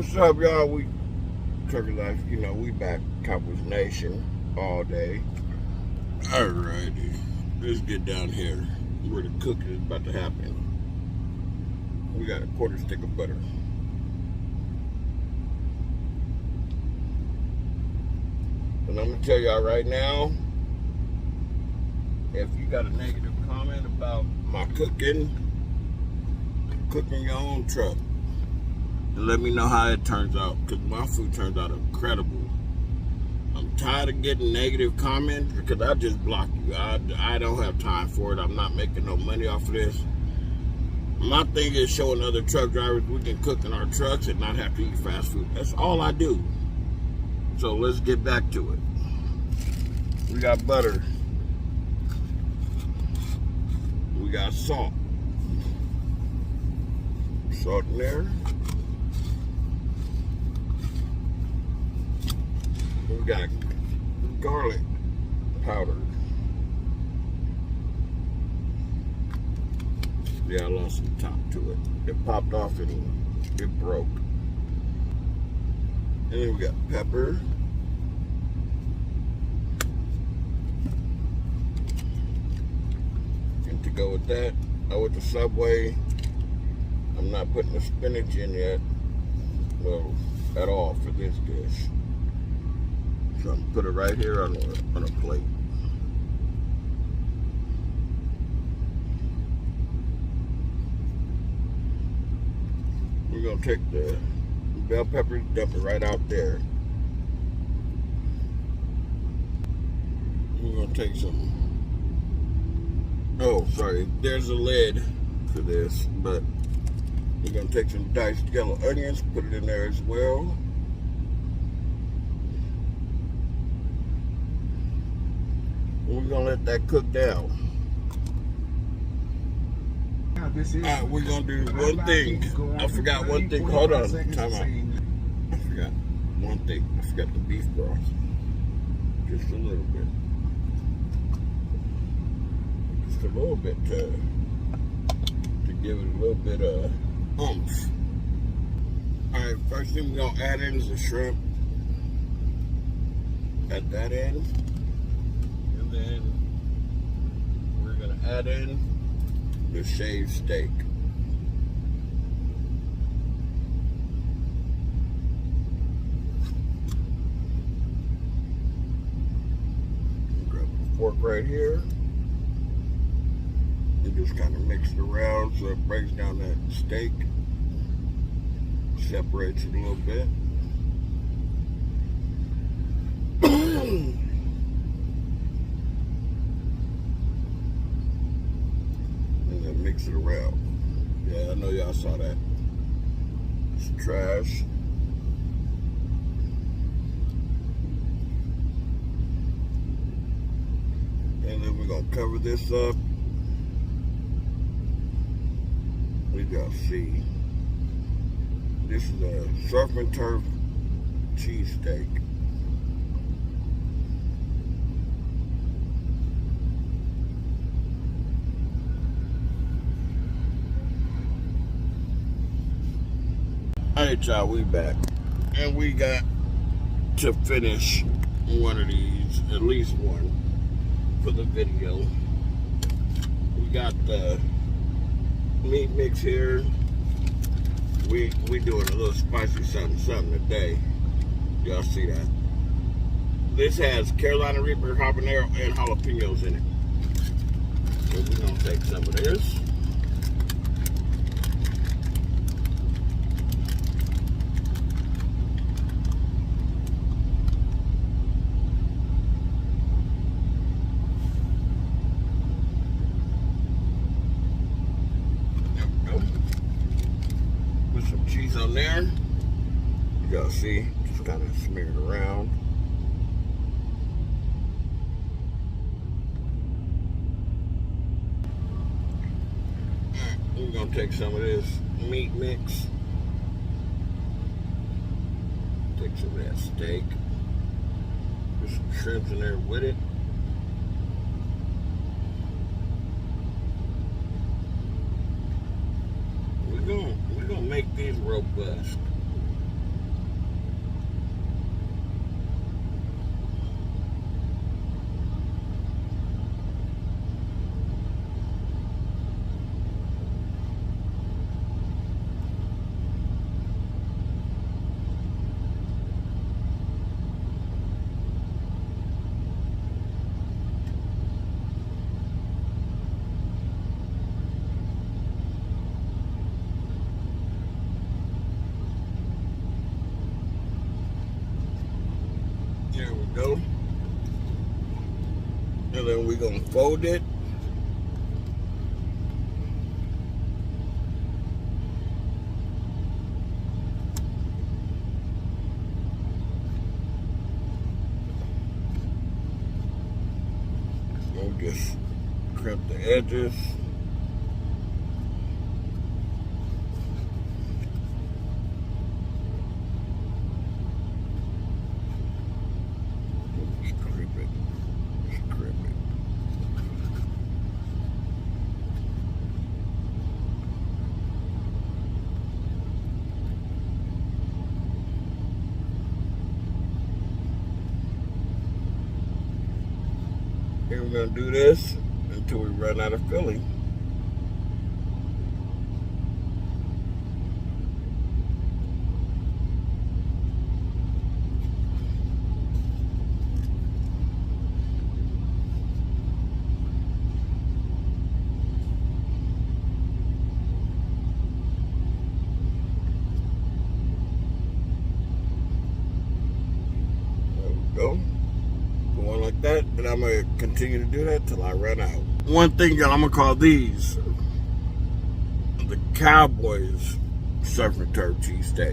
What's up, y'all? We Trucker Life, we back, Cowboys Nation, all day. Alrighty, let's get down here where the cooking is about to happen. We got a quarter stick of butter. And I'm gonna tell y'all right now, if you got a negative comment about my cooking your own truck, and let me know how it turns out, because my food turns out incredible. I'm tired of getting negative comments because I just block you. I don't have time for it. I'm not making no money off of this. My thing is showing other truck drivers we can cook in our trucks and not have to eat fast food. That's all I do. So let's get back to it. We got butter. We got salt. Salt in there. We got garlic powder. Yeah, I lost some top to it. It popped off and it broke. And then we got pepper. And to go with that, I went to Subway. I'm not putting the spinach in yet. Well, at all for this dish. So I'm gonna put it right here on a plate. We're gonna take the bell peppers, dump it right out there. We're gonna take some. Oh, sorry. There's a lid for this, but we're gonna take some diced yellow onions, put it in there as well. We're gonna let that cook down. Alright, we're gonna do one thing. I forgot one thing. Hold on, time out. I forgot one thing. I forgot the beef broth. Just a little bit. Just a little bit to give it a little bit of oomph. Alright, first thing we're gonna add in is the shrimp. At that end. Then we're gonna add in the shaved steak. Grab the fork right here and just kind of mix it around so it breaks down that steak, separates it a little bit. Mix it around. Yeah, I know y'all saw that. It's trash. And then we're gonna cover this up. We gotta see. This is a surf and turf cheesesteak. Alright, y'all, we back. And we got to finish one of these, at least one, for the video. We got the meat mix here. We doing a little spicy something today. Y'all see that? This has Carolina Reaper, habanero, and jalapenos in it. So we're gonna take some of this. Cheese on there. You gotta see, just kind of smear it around. Alright, we're gonna take some of this meat mix. Take some of that steak. Put some shrimps in there with it. We're gonna make these robust. There we go. And then we're going to fold it. We'll just crimp the edges. And we're going to do this until we run out of filling. There we go. Going like that, and I'm going to continue to do that till I run out. One thing that I'm going to call these the Cowboys surf and turf cheesesteak.